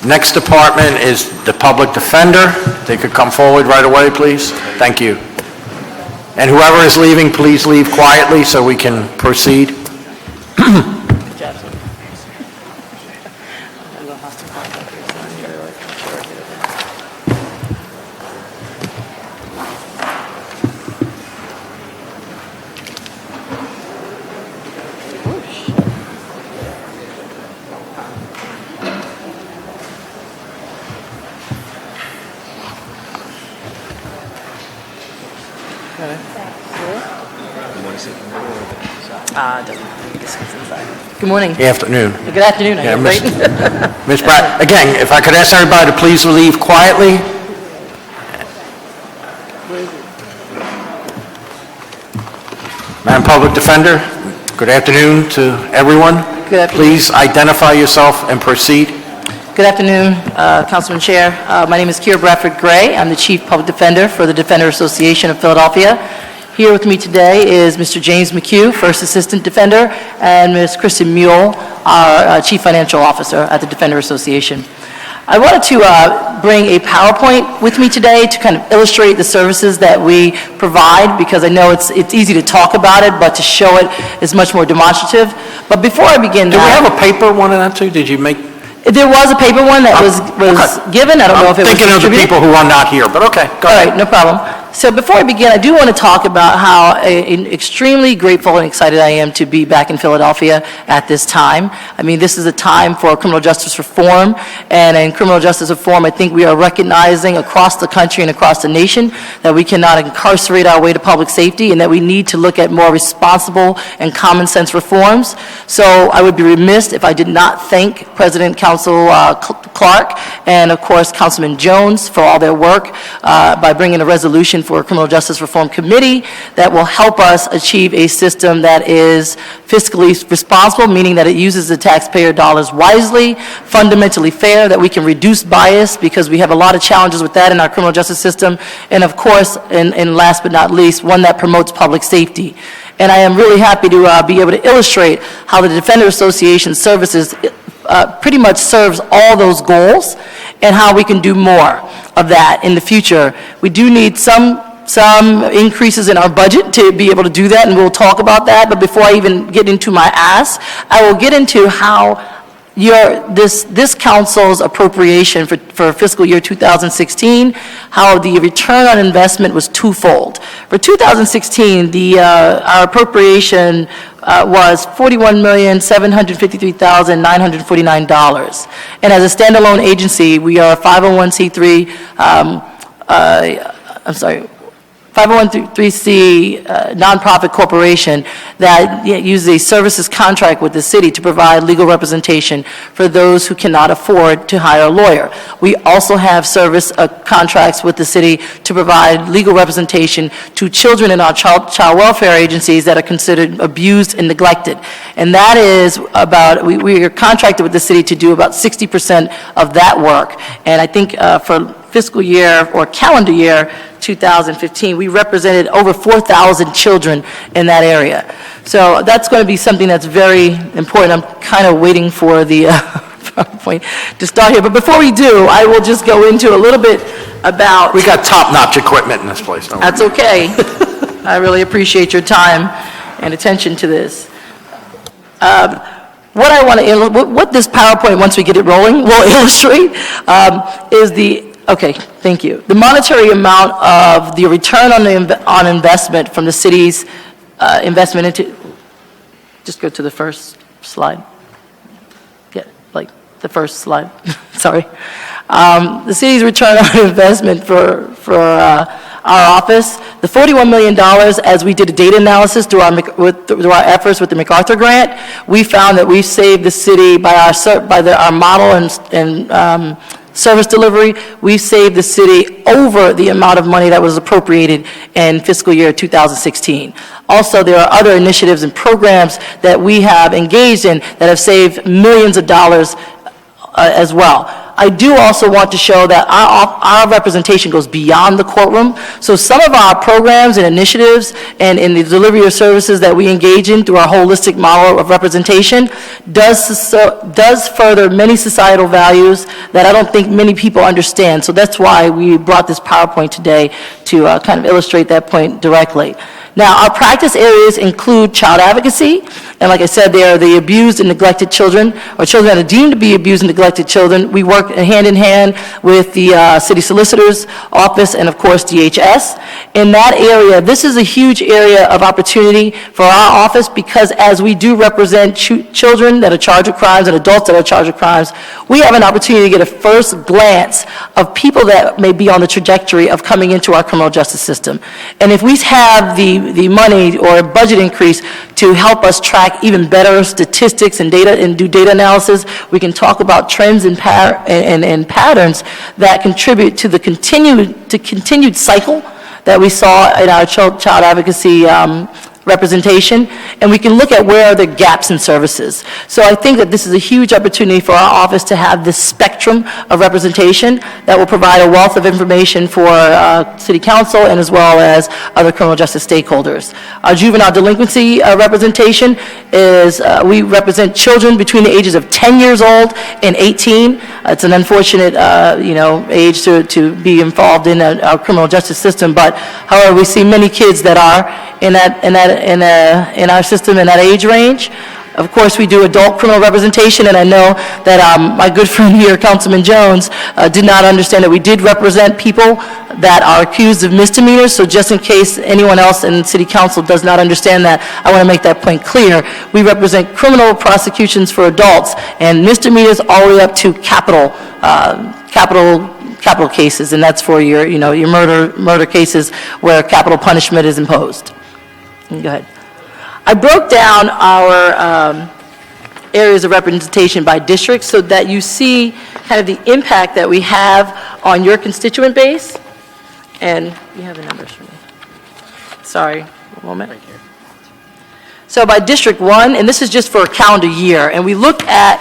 Next department is the public defender. They could come forward right away, please. Thank you. And whoever is leaving, please leave quietly so we can proceed. Good morning. Good afternoon. Good afternoon. Yeah, Ms. Pratt, again, if I could ask everybody to please leave quietly. Madam Public Defender, good afternoon to everyone. Good afternoon. Please identify yourself and proceed. Good afternoon, Councilman Chair. My name is Keir Bradford-Grey. I'm the Chief Public Defender for the Defender Association of Philadelphia. Here with me today is Mr. James McHugh, First Assistant Defender, and Ms. Kristen Mule, our Chief Financial Officer at the Defender Association. I wanted to bring a PowerPoint with me today to kind of illustrate the services that we provide, because I know it's easy to talk about it, but to show it is much more demonstrative. But before I begin, Do we have a paper one of that too? Did you make? There was a paper one that was okay. given. I don't know if it was thinking of the distributed. people who are not here, but okay, go All ahead. right, no problem. So before I begin, I do want to talk about how extremely grateful and excited I am to be back in Philadelphia at this time. I mean, this is a time for criminal justice reform, and in criminal justice reform, I think we are recognizing across the country and across the nation that we cannot incarcerate our way to public safety, and that we need to look at more responsible and common sense reforms. So I would be remiss if I did not thank President Council Clark and, of course, Councilman Jones for all their work by bringing a resolution for a Criminal Justice Reform Committee that will help us achieve a system that is fiscally responsible, meaning that it uses the taxpayer dollars wisely, fundamentally fair, that we can reduce bias, because we have a lot of challenges with that in our criminal justice system, and of course, and last but not least, one that promotes public safety. And I am really happy to be able to illustrate how the Defender Association services pretty much serves all those goals, and how we can do more of that in the future. We do need some increases in our budget to be able to do that, and we'll talk about that. But before I even get into my ask, I will get into how this council's appropriation for fiscal year 2016, how the return on investment was twofold. For 2016, our appropriation was $41,753,949. And as a standalone agency, we are a 501c3, 501c3 nonprofit corporation that uses a services contract with the city to provide legal representation for those who cannot afford to hire a lawyer. We also have service contracts with the city to provide legal representation to children in our child welfare agencies that are considered abused and neglected. And that is about, we are contracted with the city to do about 60% of that work. And I think for fiscal year or calendar year 2015, we represented over 4,000 children in that area. So that's going to be something that's very important. I'm kind of waiting for the PowerPoint to start here. But before we do, I will just go into a little bit about... We got top-notch equipment in this place, don't we? That's okay. I really appreciate your time and attention to this. What this PowerPoint, once we get it rolling, will illustrate is okay, thank you. The monetary amount of the return on investment from the city's investment into, just go to the first slide. Yeah, like the first slide, sorry. The city's return on investment for our office, the $41 million, as we did a data analysis through our efforts with the MacArthur grant, we found that we saved the city by our model and service delivery, we saved the city over the amount of money that was appropriated in fiscal year 2016. Also, there are other initiatives and programs that we have engaged in that have saved millions of dollars as well. I do also want to show that our representation goes beyond the courtroom. So some of our programs and initiatives and in the delivery of services that we engage in through our holistic model of representation does further many societal values that I don't think many people understand. So that's why we brought this PowerPoint today to kind of illustrate that point directly. Now, our practice areas include child advocacy, and like I said, they are the abused and neglected children, or children that are deemed to be abused and neglected children. We work hand in hand with the City Solicitor's Office and, of course, DHS. In that area, this is a huge area of opportunity for our office because as we do represent children that are charged with crimes and adults that are charged with crimes, we have an opportunity to get a first glance of people that may be on the trajectory of coming into our criminal justice system. And if we have the money or budget increase to help us track even better statistics and data and do data analysis, we can talk about trends and patterns that contribute to the continued cycle that we saw in our child advocacy representation, and we can look at where are the gaps in services. So I think that this is a huge opportunity for our office to have this spectrum of representation that will provide a wealth of information for City Council and as well as other criminal justice stakeholders. Our juvenile delinquency representation is, we represent children between the ages of 10 years old and 18. It's an unfortunate, age to be involved in our criminal justice system, but however, we see many kids that are in our system in that age range. Of course, we do adult criminal representation, and I know that my good friend here, Councilman Jones, did not understand that we did represent people that are accused of misdemeanors, so just in case anyone else in City Council does not understand that, I want to make that point clear. We represent criminal prosecutions for adults and misdemeanors all the way up to capital cases, and that's for your murder cases where capital punishment is imposed. Go ahead. I broke down our areas of representation by district so that you see kind of the impact that we have on your constituent base. And you have the numbers for me. Sorry, one moment. Thank you. So by District 1, and this is just for a calendar year, and we look at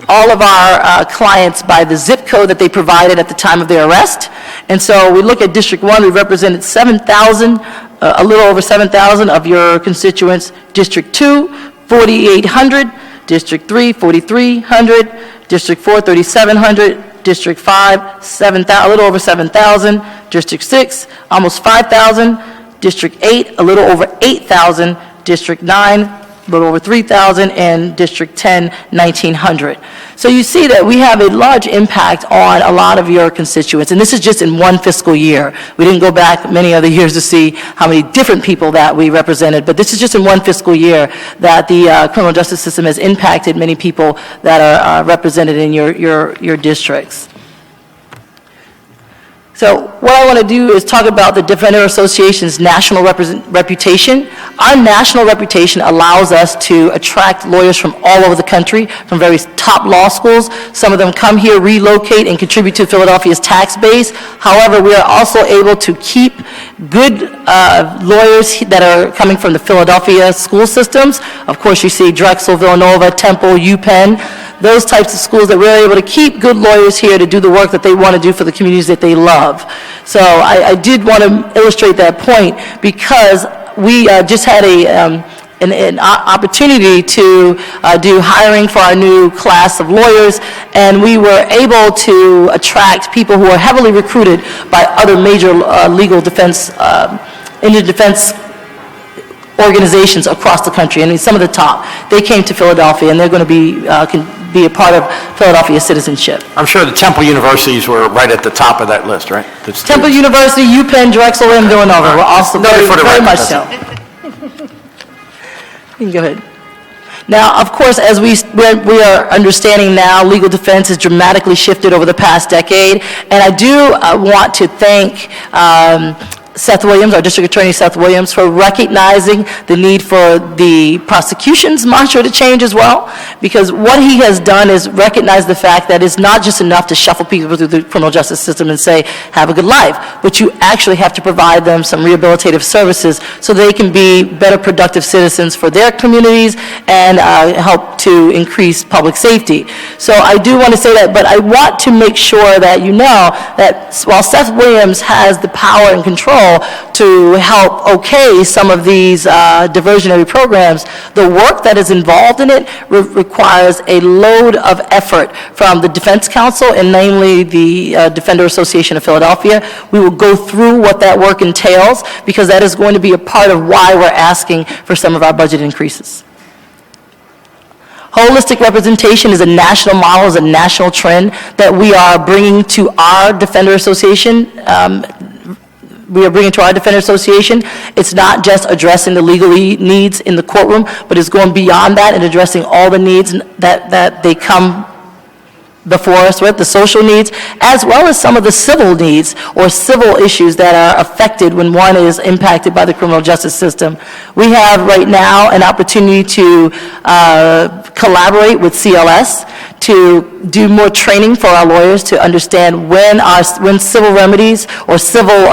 all of our clients by the zip code that they provided at the time of their arrest. And so we look at District 1, we represented 7,000, a little over 7,000 of your constituents. District 2, 4,800. District 3, 4,300. District 4, 3,700. District 5, a little over 7,000. District 6, almost 5,000. District 8, a little over 8,000. District 9, a little over 3,000, and District 10, 1,900. So you see that we have a large impact on a lot of your constituents, and this is just in one fiscal year. We didn't go back many other years to see how many different people that we represented, but this is just in one fiscal year that the criminal justice system has impacted many people that are represented in your districts. So what I want to do is talk about the Defender Association's national reputation. Our national reputation allows us to attract lawyers from all over the country, from various top law schools. Some of them come here, relocate, and contribute to Philadelphia's tax base. However, we are also able to keep good lawyers that are coming from the Philadelphia school systems. Of course, you see Drexel, Villanova, Temple, UPenn. Those types of schools that we're able to keep good lawyers here to do the work that they want to do for the communities that they love. So I did want to illustrate that point because we just had an opportunity to do hiring for our new class of lawyers, and we were able to attract people who are heavily recruited by other major legal defense, Indian defense organizations across the country. I mean, some of the top. They came to Philadelphia, and they're going to be a part of Philadelphia citizenship. I'm sure the Temple universities were right at the top of that list, right? Temple University, UPenn, Drexel, and Villanova were also very much so. You can go ahead. Now, of course, as we are understanding now, legal defense has dramatically shifted over the past decade, and I do want to thank Seth Williams, our District Attorney Seth Williams, for recognizing the need for the prosecution's mantra to change as well, because what he has done is recognize the fact that it's not just enough to shuffle people through the criminal justice system and say, have a good life, but you actually have to provide them some rehabilitative services so they can be better productive citizens for their communities and help to increase public safety. So I do want to say that, but I want to make sure that you know that while Seth Williams has the power and control to help okay some of these diversionary programs, the work that is involved in it requires a load of effort from the Defense Council, and namely the Defender Association of Philadelphia. We will go through what that work entails, because that is going to be a part of why we're asking for some of our budget increases. Holistic representation is a national model, is a national trend that we are bringing to our Defender Association. It's not just addressing the legal needs in the courtroom, but it's going beyond that and addressing all the needs that they come before us with, the social needs, as well as some of the civil needs or civil issues that are affected when one is impacted by the criminal justice system. We have right now an opportunity to collaborate with CLS to do more training for our lawyers to understand when civil remedies or civil,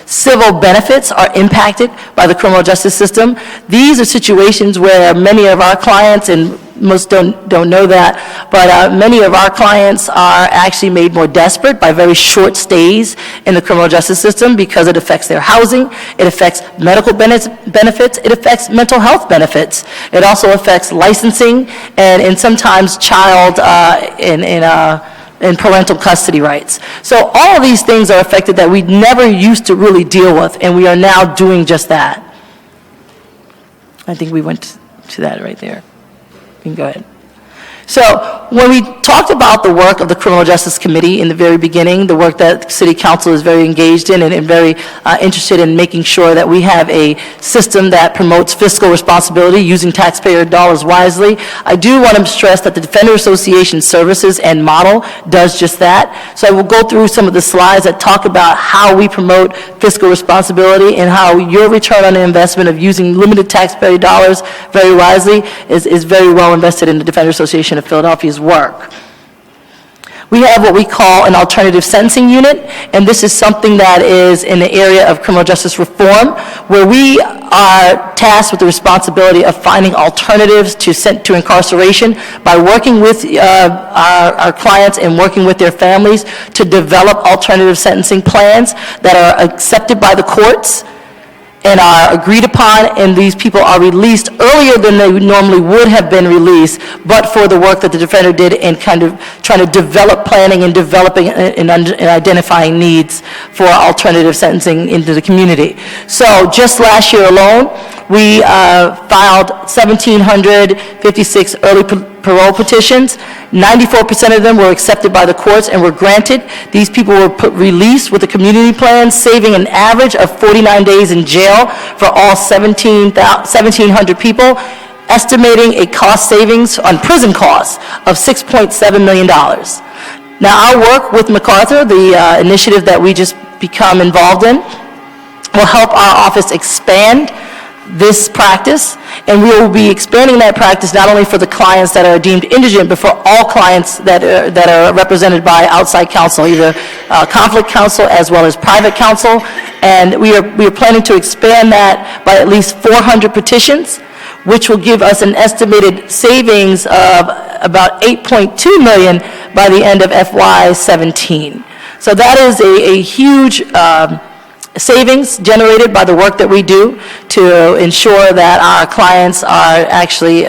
civil benefits are impacted by the criminal justice system. These are situations where many of our clients, and most don't know that, but many of our clients are actually made more desperate by very short stays in the criminal justice system, because it affects their housing, it affects medical benefits, it affects mental health benefits. It also affects licensing and sometimes child and parental custody rights. So all of these things are affected that we never used to really deal with, and we are now doing just that. I think we went to that right there. You can go ahead. So when we talked about the work of the Criminal Justice Committee in the very beginning, the work that City Council is very engaged in and very interested in making sure that we have a system that promotes fiscal responsibility using taxpayer dollars wisely, I do want to stress that the Defender Association services and model does just that. So I will go through some of the slides that talk about how we promote fiscal responsibility and how your return on the investment of using limited taxpayer dollars very wisely is very well invested in the Defender Association of Philadelphia's work. We have what we call an alternative sentencing unit, and this is something that is in the area of criminal justice reform, where we are tasked with the responsibility of finding alternatives to incarceration by working with our clients and working with their families to develop alternative sentencing plans that are accepted by the courts and are agreed upon, and these people are released earlier than they normally would have been released, but for the work that the defender did in kind of trying to develop planning and developing and identifying needs for alternative sentencing into the community. So just last year alone, we filed 1,756 early parole petitions. 94% of them were accepted by the courts and were granted. These people were released with a community plan, saving an average of 49 days in jail for all 1,700 people, estimating a cost savings on prison costs of $6.7 million. Now, our work with MacArthur, the initiative that we just become involved in, will help our office expand this practice, and we will be expanding that practice not only for the clients that are deemed indigent, but for all clients that are represented by outside counsel, either conflict counsel as well as private counsel. And we are planning to expand that by at least 400 petitions, which will give us an estimated savings of about $8.2 million by the end of FY2017. So that is a huge savings generated by the work that we do to ensure that our clients are actually,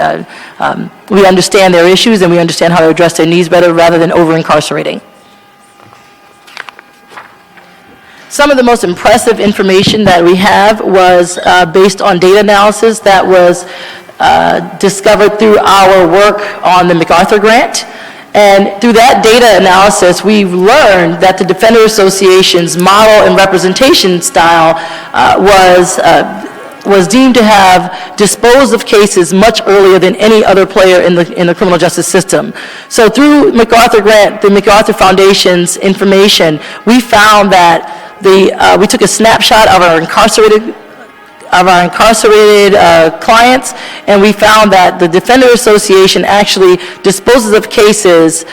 we understand their issues and we understand how to address their needs better rather than over-incarcerating. Some of the most impressive information that we have was based on data analysis that was discovered through our work on the MacArthur Grant. And through that data analysis, we've learned that the Defender Association's model and representation style was deemed to have disposed of cases much earlier than any other player in the criminal justice system. So through MacArthur Grant, the MacArthur Foundation's information, we found that we took a snapshot of our incarcerated clients, and we found that the Defender Association actually disposes of cases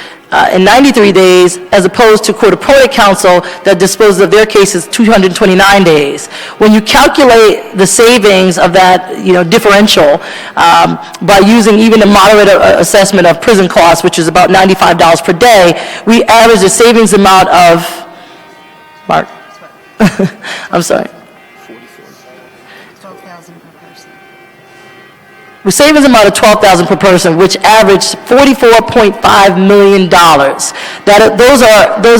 in 93 days, as opposed to Court Appointed Counsel that disposes of their cases 229 days. When you calculate the savings of that, differential, by using even a moderate assessment of prison costs, which is about $95 per day, we average a savings amount of, Mark? I'm sorry. The savings amount of $12,000 per person, which averaged $44.5 million. Those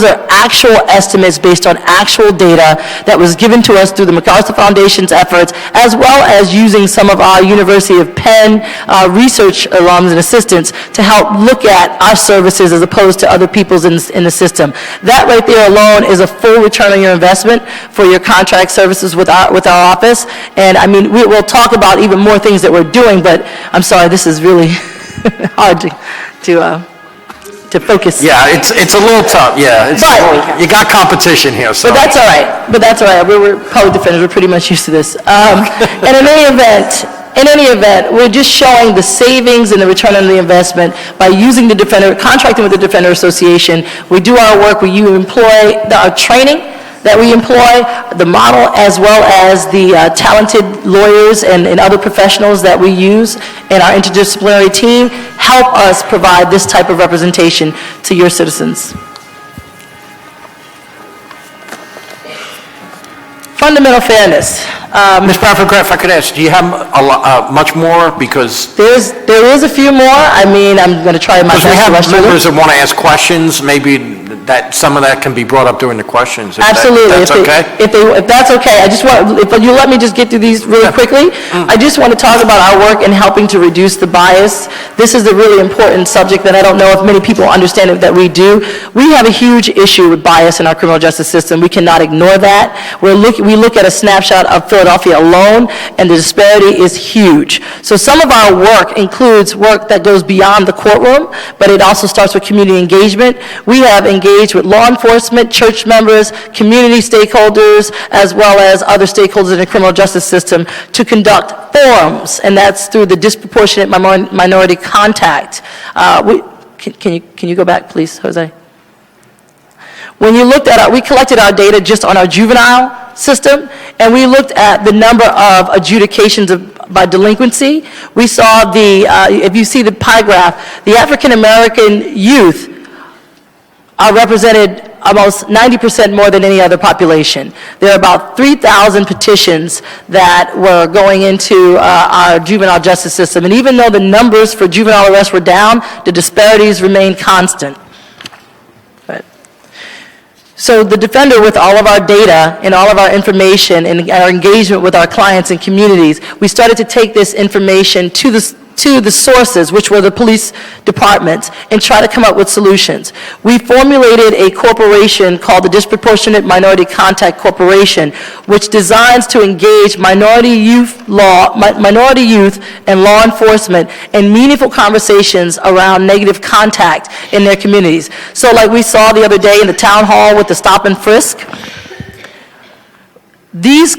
are actual estimates based on actual data that was given to us through the MacArthur Foundation's efforts, as well as using some of our University of Penn research alums and assistants to help look at our services as opposed to other people's in the system. That right there alone is a full return on your investment for your contract services with our office. And I mean, we'll talk about even more things that we're doing, but I'm sorry, this is really hard to focus. Yeah, it's a little tough, yeah. You got competition here, so. But that's all right. We're public defenders, we're pretty much used to this. And in any event, we're just showing the savings and the return on the investment by using contracting with the Defender Association. We do our work, we employ our training that we employ, the model, as well as the talented lawyers and other professionals that we use in our interdisciplinary team help us provide this type of representation to your citizens. Fundamental fairness. Ms. Bradford-Grey, if I could ask, do you have much more? Because there is a few more. I mean, I'm going to try my best to rush through them. Members that want to ask questions, maybe that some of that can be brought up during the questions. Absolutely. That's okay? If that's okay, if you let me just get through these really quickly. I just want to talk about our work in helping to reduce the bias. This is a really important subject that I don't know if many people understand that we do. We have a huge issue with bias in our criminal justice system. We cannot ignore that. We look at a snapshot of Philadelphia alone, and the disparity is huge. So some of our work includes work that goes beyond the courtroom, but it also starts with community engagement. We have engaged with law enforcement, church members, community stakeholders, as well as other stakeholders in the criminal justice system to conduct forums, and that's through the disproportionate minority contact. Can you go back, please, Jose? When you looked at we collected our data just on our juvenile system, and we looked at the number of adjudications by delinquency. We saw if you see the pie graph, the African American youth are represented almost 90% more than any other population. There are about 3,000 petitions that were going into our juvenile justice system, and even though the numbers for juvenile arrests were down, the disparities remain constant. So the Defender, with all of our data and all of our information and our engagement with our clients and communities, we started to take this information to the sources, which were the police departments, and try to come up with solutions. We formulated a corporation called the Disproportionate Minority Contact Corporation, which designs to engage minority youth and law enforcement in meaningful conversations around negative contact in their communities. So like we saw the other day in the town hall with the stop and frisk, these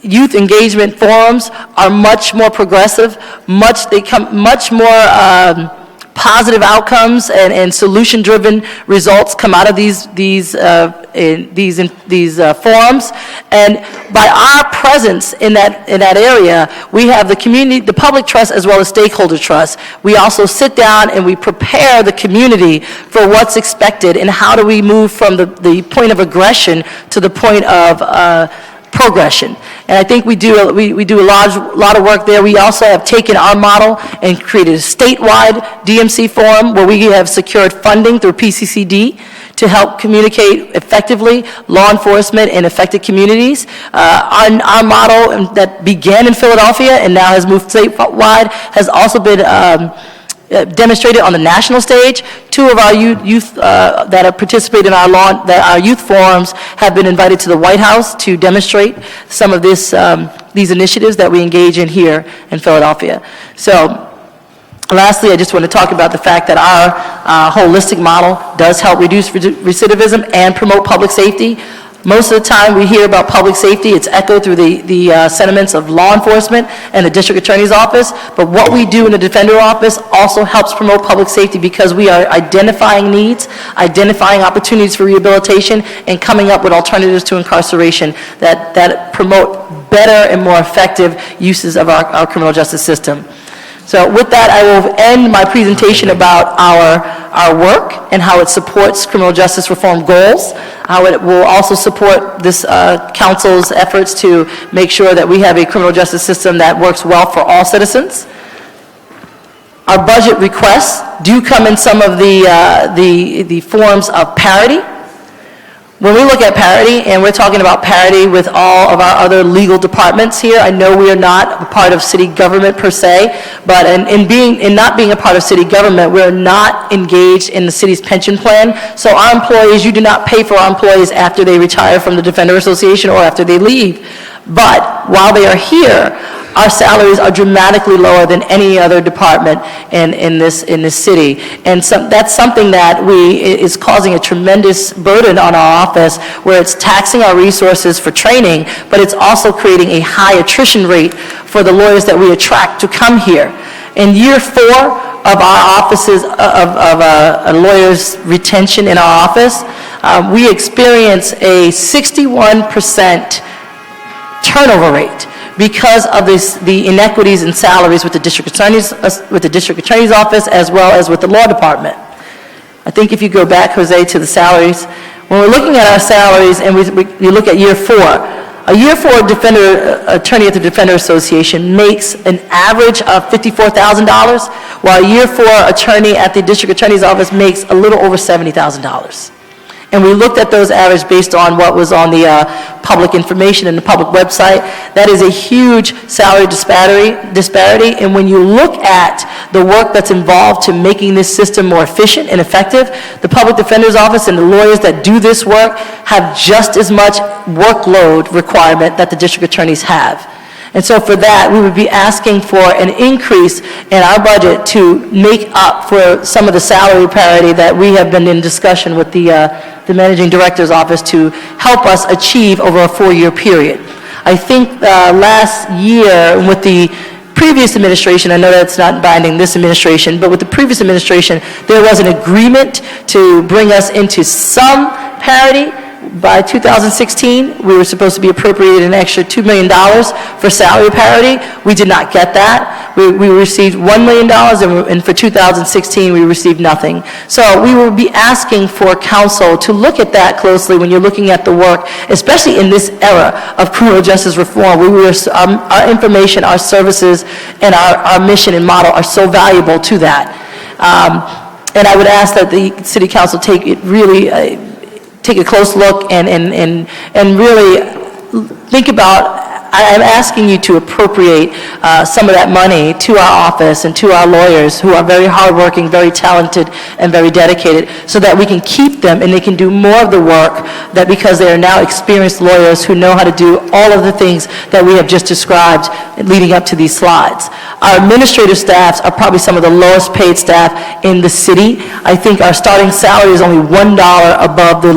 youth engagement forums are much more progressive, much more positive outcomes and solution-driven results come out of these forums. And by our presence in that area, we have the community, the public trust, as well as stakeholder trust. We also sit down and we prepare the community for what's expected and how do we move from the point of aggression to the point of progression. And I think we do a lot of work there. We also have taken our model and created a statewide DMC forum where we have secured funding through PCCD to help communicate effectively law enforcement and affected communities. Our model that began in Philadelphia and now has moved statewide has also been demonstrated on the national stage. Two of our youth that have participated in our youth forums have been invited to the White House to demonstrate some of these initiatives that we engage in here in Philadelphia. So lastly, I just want to talk about the fact that our holistic model does help reduce recidivism and promote public safety. Most of the time, we hear about public safety, it's echoed through the sentiments of law enforcement and the district attorney's office, but what we do in the defender office also helps promote public safety because we are identifying needs, identifying opportunities for rehabilitation, and coming up with alternatives to incarceration that promote better and more effective uses of our criminal justice system. So with that, I will end my presentation about our work and how it supports criminal justice reform goals, how it will also support this council's efforts to make sure that we have a criminal justice system that works well for all citizens. Our budget requests do come in some of the forms of parity. When we look at parity, and we're talking about parity with all of our other legal departments here, I know we are not a part of city government per se, but in not being a part of city government, we're not engaged in the city's pension plan. So our employees, you do not pay for our employees after they retire from the Defender Association or after they leave. But while they are here, our salaries are dramatically lower than any other department in this city. And that's something that is causing a tremendous burden on our office, where it's taxing our resources for training, but it's also creating a high attrition rate for the lawyers that we attract to come here. In year 4 of our offices, of a lawyer's retention in our office, we experience a 61% turnover rate because of the inequities in salaries with the district attorney's office, as well as with the law department. I think if you go back, Jose, to the salaries, when we're looking at our salaries and we look at year 4, a year 4 attorney at the Defender Association makes an average of $54,000, while a year 4 attorney at the district attorney's office makes a little over $70,000. And we looked at those averages based on what was on the public information and the public website. That is a huge salary disparity. And when you look at the work that's involved to making this system more efficient and effective, the public defender's office and the lawyers that do this work have just as much workload requirement that the district attorneys have. And so for that, we would be asking for an increase in our budget to make up for some of the salary parity that we have been in discussion with the managing director's office to help us achieve over a 4-year period. I think last year with the previous administration, I know that's not binding this administration, but with the previous administration, there was an agreement to bring us into some parity. By 2016, we were supposed to be appropriated an extra $2 million for salary parity. We did not get that. We received $1 million, and for 2016, we received nothing. So we will be asking for council to look at that closely when you're looking at the work, especially in this era of criminal justice reform. Our information, our services, and our mission and model are so valuable to that. And I would ask that the city council take a close look and really think about, I'm asking you to appropriate some of that money to our office and to our lawyers who are very hardworking, very talented, and very dedicated, so that we can keep them and they can do more of the work, that because they are now experienced lawyers who know how to do all of the things that we have just described leading up to these slides. Our administrative staffs are probably some of the lowest paid staff in the city. I think our starting salary is only $1 above the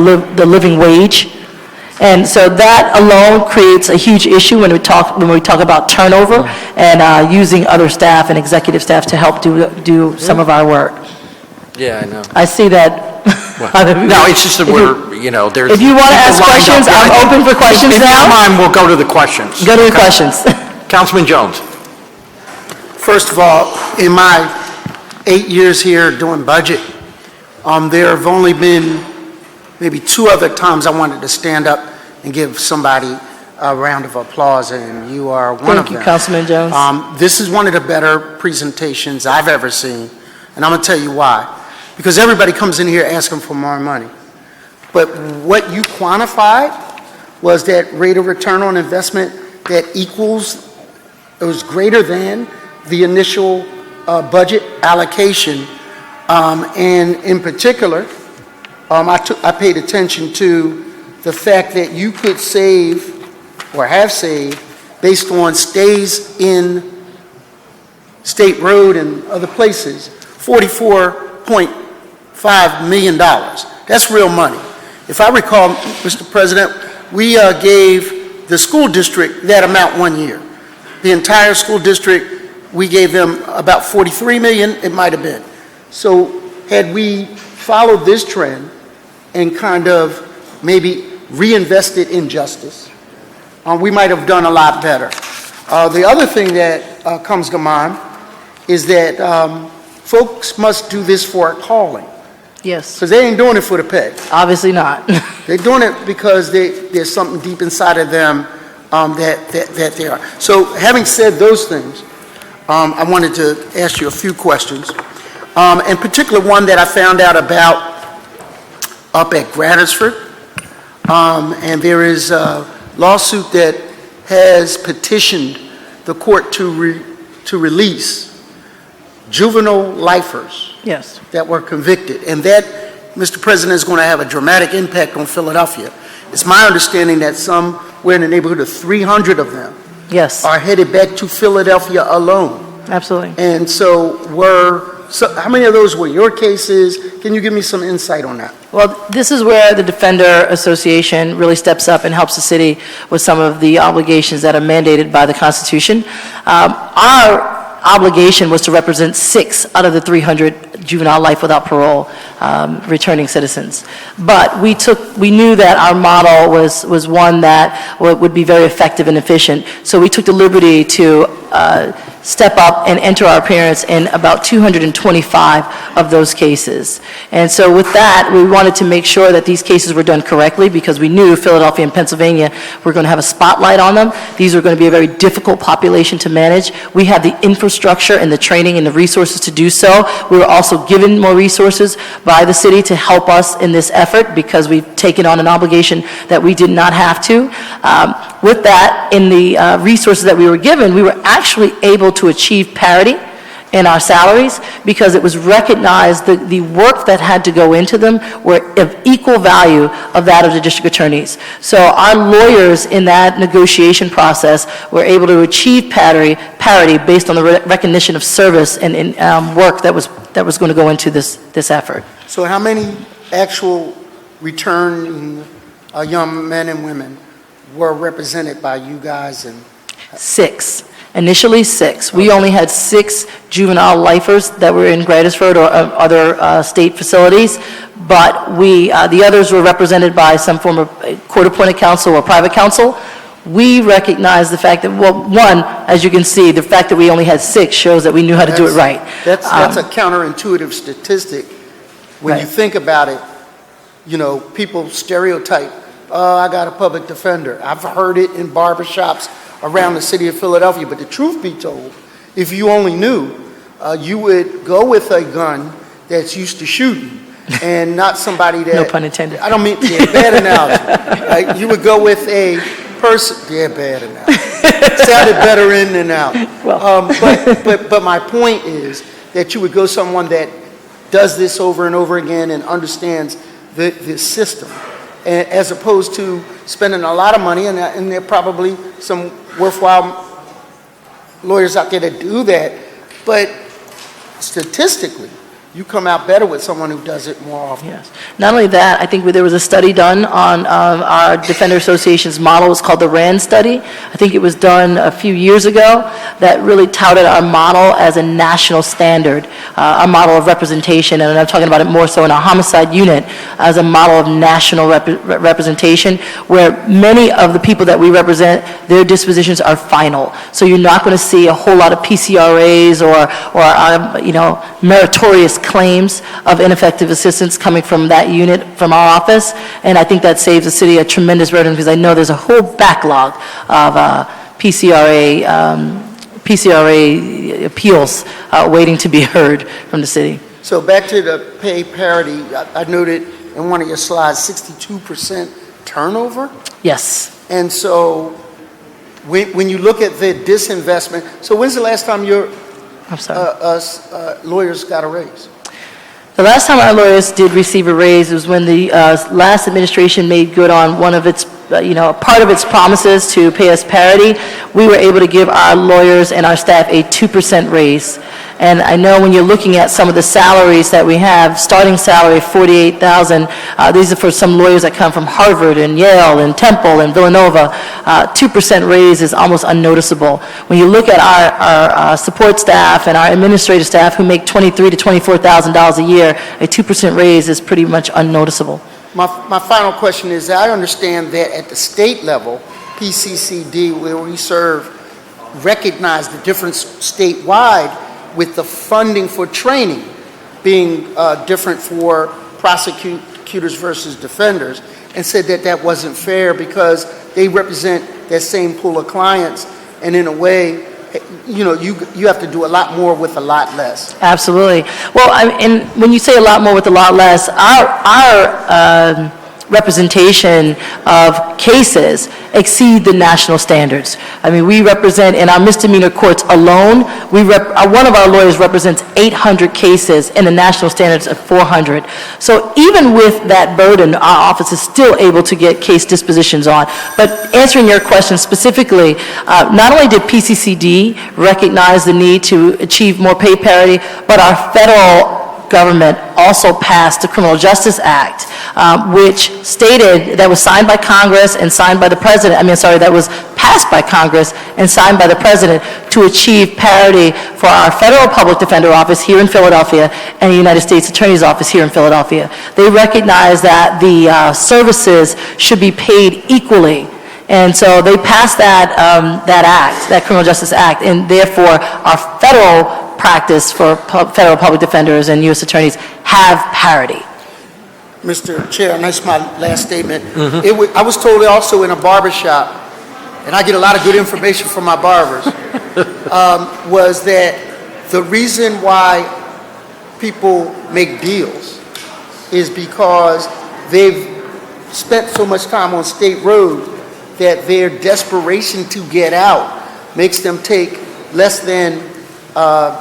living wage. And so that alone creates a huge issue when we talk about turnover and using other staff and executive staff to help do some of our work. Yeah, I know. I see that. No, it's just that there's... If you want to ask questions, I'm open for questions now. If you don't mind, we'll go to the questions. Go to the questions. Councilman Jones. First of all, in my 8 years here doing budget, there have only been maybe 2 other times I wanted to stand up and give somebody a round of applause, and you are one of them. Thank you, Councilman Jones. This is one of the better presentations I've ever seen, and I'm going to tell you why. Because everybody comes in here asking for more money. But what you quantified was that rate of return on investment that equals, it was greater than the initial budget allocation. And in particular, I paid attention to the fact that you could save, or have saved, based on stays in State Road and other places, $44.5 million. That's real money. If I recall, Mr. President, we gave the school district that amount 1 year. The entire school district, we gave them about 43 million, it might have been. So had we followed this trend and kind of maybe reinvested in justice, we might have done a lot better. The other thing that comes to mind is that folks must do this for a calling, Yes, because they ain't doing it for the pay. obviously not. They're doing it because there's something deep inside of them that they are. So having said those things, I wanted to ask you a few questions. In particular, one that I found out about up at Bradford, and there is a lawsuit that has petitioned the court to release juvenile lifers Yes. that were convicted. And that, Mr. President, is going to have a dramatic impact on Philadelphia. It's my understanding that somewhere in the neighborhood of 300 of them Yes, are headed back to Philadelphia alone. absolutely. And so how many of those were your cases? Can you give me some insight on that? Well, this is where the Defender Association really steps up and helps the city with some of the obligations that are mandated by the Constitution. Our obligation was to represent 6 out of the 300 juvenile life without parole returning citizens. But we knew that our model was one that would be very effective and efficient. So we took the liberty to step up and enter our appearance in about 225 of those cases. And so with that, we wanted to make sure that these cases were done correctly, because we knew Philadelphia and Pennsylvania were going to have a spotlight on them. These are going to be a very difficult population to manage. We have the infrastructure and the training and the resources to do so. We were also given more resources by the city to help us in this effort, because we've taken on an obligation that we did not have to. With that, in the resources that we were given, we were actually able to achieve parity in our salaries, because it was recognized that the work that had to go into them were of equal value of that of the district attorneys. So our lawyers in that negotiation process were able to achieve parity based on the recognition of service and work that was going to go into this effort. So how many actual returning young men and women were represented by you guys? And 6. Initially 6. We only had 6 juvenile lifers that were in Bradford or other state facilities, but the others were represented by some form of court-appointed counsel or private counsel. We recognize the fact that, well, one, as you can see, the fact that we only had 6 shows that we knew how to do it right. That's a counterintuitive statistic. When you think about it, people stereotype, I got a public defender. I've heard it in barbershops around the city of Philadelphia, but the truth be told, if you only knew, you would go with a gun that's used to shooting and not somebody that... No pun intended. I don't mean, bad analogy. You would go with a person, bad analogy. Sounded better in than out. Well. But my point is that you would go someone that does this over and over again and understands the system, as opposed to spending a lot of money, and there are probably some worthwhile lawyers out there that do that, but statistically, you come out better with someone who does it more often. Yes. Not only that, I think there was a study done on our Defender Association's model. It was called the RAND study. I think it was done a few years ago that really touted our model as a national standard, our model of representation, and I'm talking about it more so in our homicide unit as a model of national representation, where many of the people that we represent, their dispositions are final. So you're not going to see a whole lot of PCRAs or meritorious claims of ineffective assistance coming from that unit, from our office, and I think that saves the city a tremendous burden, because I know there's a whole backlog of PCRA appeals waiting to be heard from the city. So back to the pay parity, I noted in one of your slides, 62% turnover? Yes. And so when you look at the disinvestment, so when's the last time your I'm sorry. lawyers got a raise? The last time our lawyers did receive a raise was when the last administration made good on one of its, part of its promises to pay us parity. We were able to give our lawyers and our staff a 2% raise. And I know when you're looking at some of the salaries that we have, starting salary $48,000, these are for some lawyers that come from Harvard and Yale and Temple and Villanova. 2% raise is almost unnoticeable. When you look at our support staff and our administrative staff who make $23,000 to $24,000 a year, a 2% raise is pretty much unnoticeable. My final question is, I understand that at the state level, PCCD, where we serve, recognize the difference statewide with the funding for training being different for prosecutors versus defenders, and said that that wasn't fair because they represent that same pool of clients, and in a way, you know, you have to do a lot more with a lot less. Absolutely. Well, and when you say a lot more with a lot less, our representation of cases exceed the national standards. I mean, we represent, in our misdemeanor courts alone, one of our lawyers represents 800 cases in the national standards of 400. So even with that burden, our office is still able to get case dispositions on. But answering your question specifically, not only did PCCD recognize the need to achieve more pay parity, but our federal government also passed the Criminal Justice Act, which stated, that was signed by Congress and signed by the President, that was passed by Congress and signed by the President to achieve parity for our federal public defender office here in Philadelphia and the United States Attorney's Office here in Philadelphia. They recognize that the services should be paid equally. And so they passed that act, that Criminal Justice Act, and therefore our federal practice for federal public defenders and U.S. attorneys have parity. Mr. Chair, and that's my last statement. I was told also in a barber shop, and I get a lot of good information from my barbers, was that the reason why people make deals is because they've spent so much time on state road that their desperation to get out makes them take less than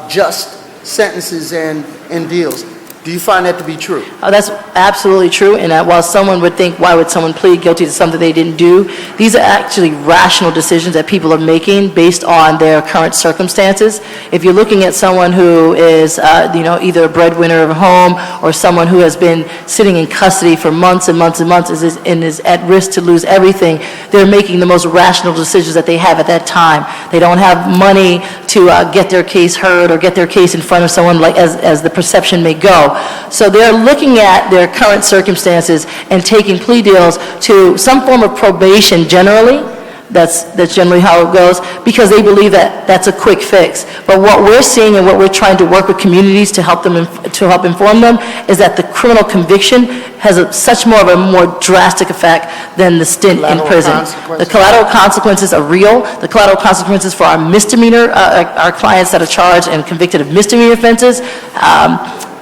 just sentences and deals. Do you find that to be true? That's absolutely true, and while someone would think, why would someone plead guilty to something they didn't do, these are actually rational decisions that people are making based on their current circumstances. If you're looking at someone who is, either a breadwinner of a home or someone who has been sitting in custody for months and months and months and is at risk to lose everything, they're making the most rational decisions that they have at that time. They don't have money to get their case heard or get their case in front of someone, like as the perception may go. So they're looking at their current circumstances and taking plea deals to some form of probation generally. That's generally how it goes, because they believe that that's a quick fix. But what we're seeing and what we're trying to work with communities to help inform them is that the criminal conviction has such more of a more drastic effect than the stint in prison. The collateral consequences are real. The collateral consequences for our misdemeanor, our clients that are charged and convicted of misdemeanor offenses,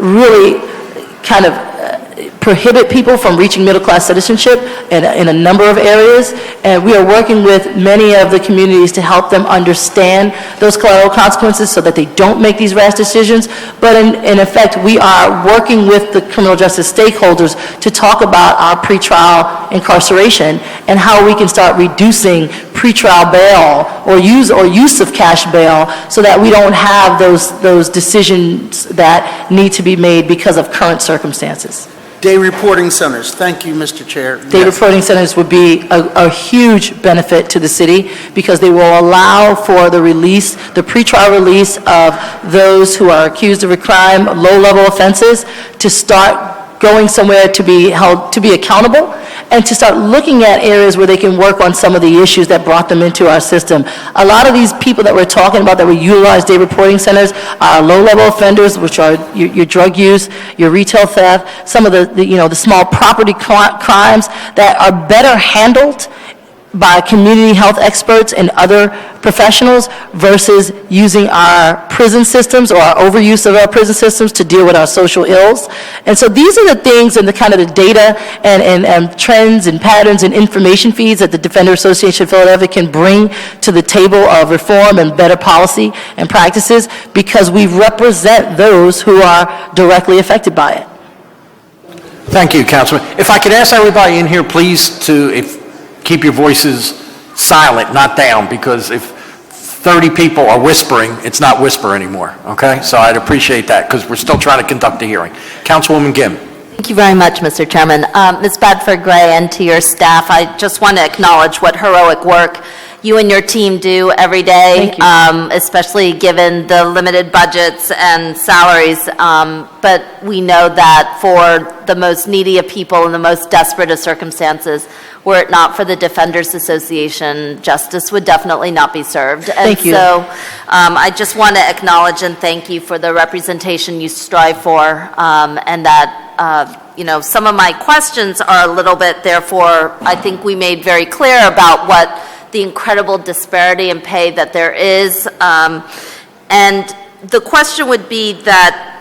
really kind of prohibit people from reaching middle-class citizenship in a number of areas, and we are working with many of the communities to help them understand those collateral consequences so that they don't make these rash decisions. But in effect, we are working with the criminal justice stakeholders to talk about our pretrial incarceration and how we can start reducing pretrial bail or use of cash bail so that we don't have those decisions that need to be made because of current circumstances. Day reporting centers. Thank you, Mr. Chair. Day reporting centers would be a huge benefit to the city because they will allow for the pretrial release of those who are accused of a crime, low-level offenses, to start going somewhere to be held, to be accountable, and to start looking at areas where they can work on some of the issues that brought them into our system. A lot of these people that we're talking about that we utilize day reporting centers are low-level offenders, which are your drug use, your retail theft, some of the small property crimes that are better handled by community health experts and other professionals versus using our prison systems or our overuse of our prison systems to deal with our social ills. And so these are the things and the kind of the data and trends and patterns and information feeds that the Defender Association of Philadelphia can bring to the table of reform and better policy and practices because we represent those who are directly affected by it. Thank you, Councilman. If I could ask everybody in here, please, to keep your voices silent, not down, because if 30 people are whispering, it's not whisper anymore, okay? So I'd appreciate that, because we're still trying to conduct a hearing. Councilwoman Kim. Thank you very much, Mr. Chairman. Ms. Bradford-Grey, and to your staff, I just want to acknowledge what heroic work you and your team do every day, especially given the limited budgets and salaries. But we know that for the most needy of people in the most desperate of circumstances, were it not for the Defenders Association, justice would definitely not be served. Thank you. So I just want to acknowledge and thank you for the representation you strive for, and that some of my questions are a little bit, therefore, I think we made very clear about what the incredible disparity in pay that there is. And the question would be that,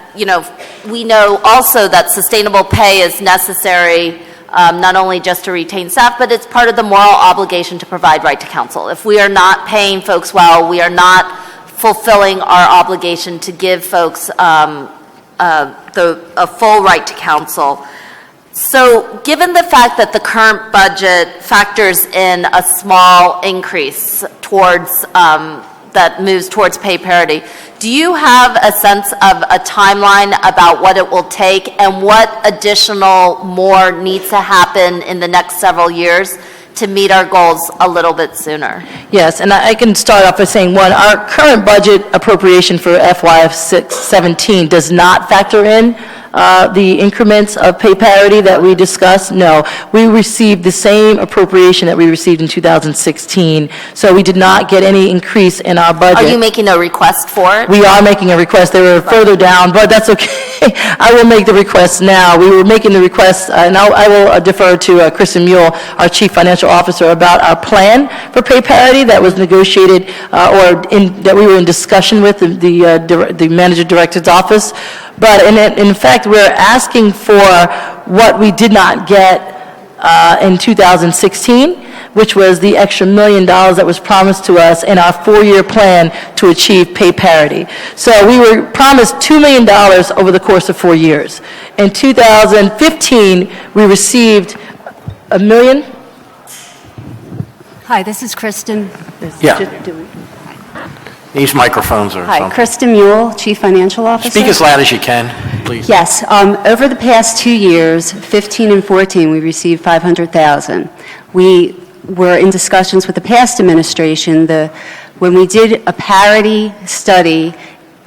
we know also that sustainable pay is necessary not only just to retain staff, but it's part of the moral obligation to provide right to counsel. If we are not paying folks well, we are not fulfilling our obligation to give folks a full right to counsel. So given the fact that the current budget factors in a small increase towards, that moves towards pay parity, do you have a sense of a timeline about what it will take and what additional more needs to happen in the next several years to meet our goals a little bit sooner? Yes, and I can start off by saying, one, our current budget appropriation for FY2017 does not factor in the increments of pay parity that we discussed. No, we received the same appropriation that we received in 2016, so we did not get any increase in our budget. Are you making a request for it? We are making a request. They were further down, but that's okay. I will make the request now. We were making the request, and I will defer to Kristen Mule, our Chief Financial Officer, about our plan for pay parity that was negotiated, that we were in discussion with the Manager Director's office. But in fact, we're asking for what we did not get in 2016, which was the extra $1 million that was promised to us in our 4-year plan to achieve pay parity. So we were promised $2 million over the course of 4 years. In 2015, we received $1 million. Hi, this is Kristen. Yeah. These microphones are Hi, something. Kristen Mule, Chief Financial Officer. Speak as loud as you can, please. Yes, over the past 2 years, 15 and 14, we received $500,000. We were in discussions with the past administration. When we did a parity study,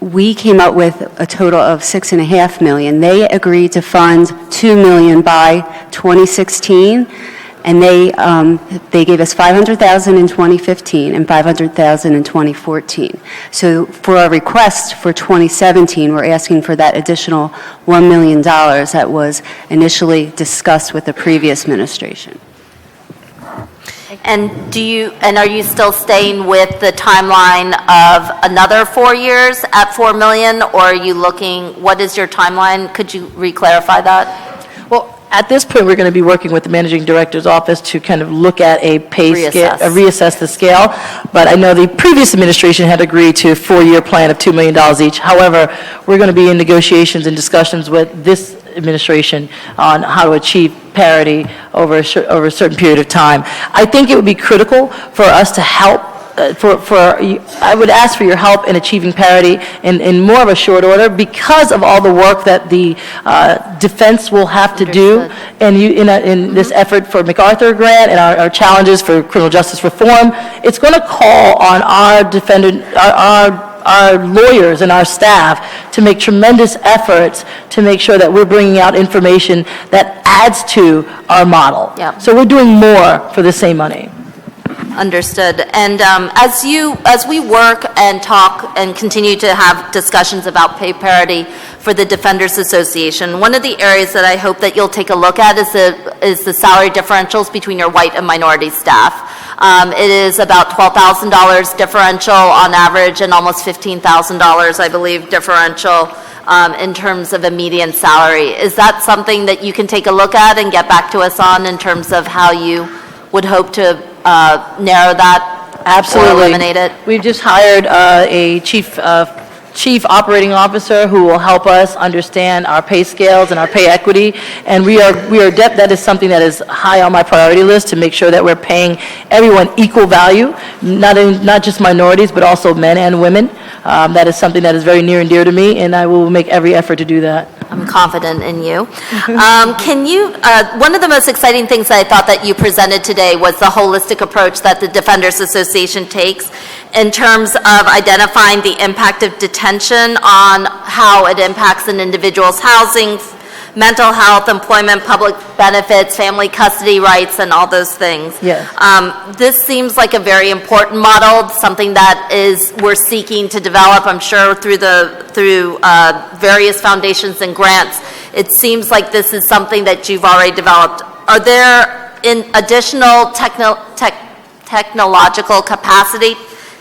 we came up with a total of $6.5 million. They agreed to fund $2 million by 2016. And they gave us $500,000 in 2015 and $500,000 in 2014. So for our request for 2017, we're asking for that additional $1 million that was initially discussed with the previous administration. And are you still staying with the timeline of another 4 years at $4 million, or are you looking, what is your timeline? Could you re-clarify that? Well, at this point, we're going to be working with the Managing Director's office to kind of look at a pay scale, reassess the scale. But I know the previous administration had agreed to a 4-year plan of $2 million each. However, we're going to be in negotiations and discussions with this administration on how to achieve parity over a certain period of time. I think it would be critical for us to help I would ask for your help in achieving parity in more of a short order because of all the work that the defense will have to do in this effort for MacArthur grant and our challenges for criminal justice reform. It's going to call on our lawyers and our staff to make tremendous efforts to make sure that we're bringing out information that adds to our model. Yeah. So we're doing more for the same money. Understood. And as we work and talk and continue to have discussions about pay parity for the Defenders Association, one of the areas that I hope that you'll take a look at is the salary differentials between your white and minority staff. It is about $12,000 differential on average and almost $15,000, I believe, differential in terms of a median salary. Is that something that you can take a look at and get back to us on in terms of how you would hope to narrow that? Absolutely. Or eliminate it? We've just hired a chief chief operating officer who will help us understand our pay scales and our pay equity. And that is something that is high on my priority list, to make sure that we're paying everyone equal value, not just minorities, but also men and women. That is something that is very near and dear to me, and I will make every effort to do that. I'm confident in you. One of the most exciting things that I thought that you presented today was the holistic approach that the Defenders Association takes in terms of identifying the impact of detention on how it impacts an individual's housing, mental health, employment, public benefits, family custody rights, and all those things. Yes. This seems like a very important model, something that we're seeking to develop, I'm sure, through various foundations and grants. It seems like this is something that you've already developed. Are there additional technological capacity,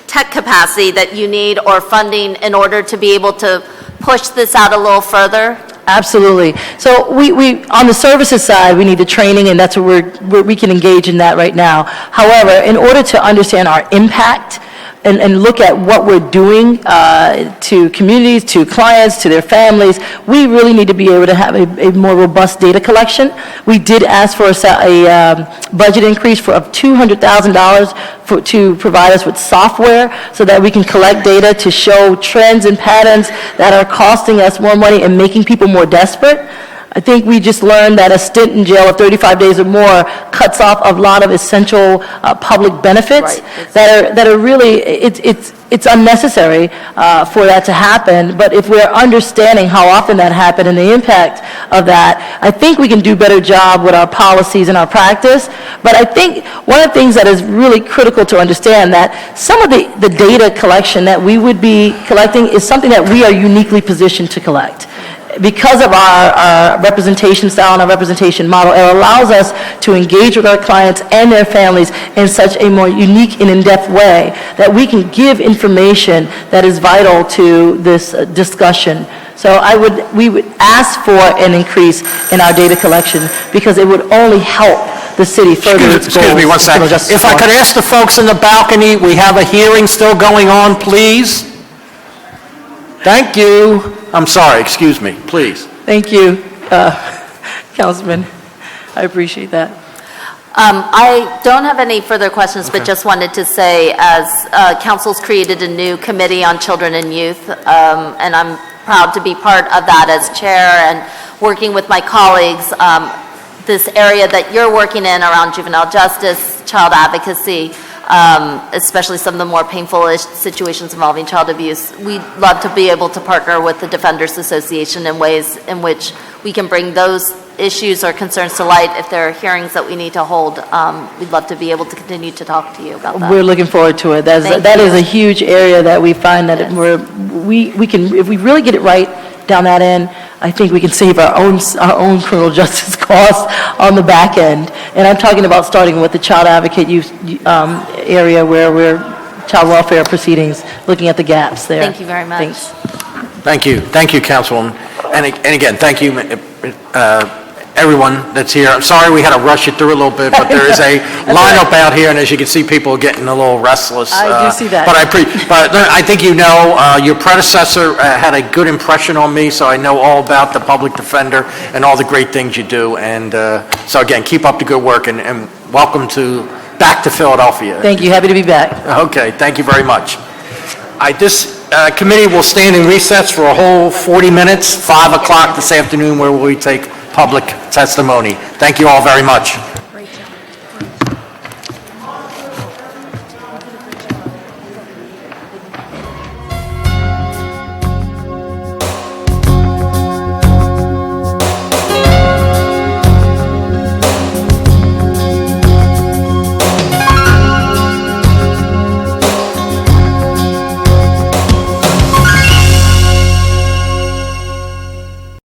tech capacity that you need, or funding in order to be able to push this out a little further? Absolutely. So we on the services side, we need the training, and that's what we can engage in that right now. However, in order to understand our impact and look at what we're doing to communities, to clients, to their families, we really need to be able to have a more robust data collection. We did ask for a budget increase of $200,000 to provide us with software so that we can collect data to show trends and patterns that are costing us more money and making people more desperate. I think we just learned that a stint in jail of 35 days or more cuts off a lot of essential public benefits that are really, it's unnecessary for that to happen. But if we're understanding how often that happened and the impact of that, I think we can do a better job with our policies and our practice. But I think one of the things that is really critical to understand, that some of the data collection that we would be collecting is something that we are uniquely positioned to collect. Because of our representation style and our representation model, it allows us to engage with our clients and their families in such a more unique and in-depth way that we can give information that is vital to this discussion. So we would ask for an increase in our data collection, because it would only help the city further its goals. Excuse me one second. If I could ask the folks in the balcony, we have a hearing still going on, please. Thank you. I'm sorry, excuse me, please. Thank you, Councilman. I appreciate that. I don't have any further questions, but just wanted to say, as Council's created a new committee on children and youth, and I'm proud to be part of that as chair, and working with my colleagues, this area that you're working in around juvenile justice, child advocacy, especially some of the more painful situations involving child abuse. We'd love to be able to partner with the Defenders Association in ways in which we can bring those issues or concerns to light. If there are hearings that we need to hold, we'd love to be able to continue to talk to you about that. We're looking forward to it. That is a huge area that we find that we can, if we really get it right down that end, I think we can save our own criminal justice costs on the back end. And I'm talking about starting with the child advocate youth area, where we're child welfare proceedings, looking at the gaps there. Thank you very much. Thanks. Thank you, Councilwoman. And again, thank you, everyone that's here. I'm sorry we had to rush it through a little bit, but there is a lineup out here, and as you can see, people are getting a little restless. I do see that. But I think you know, your predecessor had a good impression on me, so I know all about the public defender and all the great things you do. And so again, keep up the good work, and welcome back to Philadelphia. Thank you. Happy to be back. Okay, thank you very much. This committee will stand in recess for a whole 40 minutes, 5 o'clock this afternoon, where we take public testimony. Thank you all very much.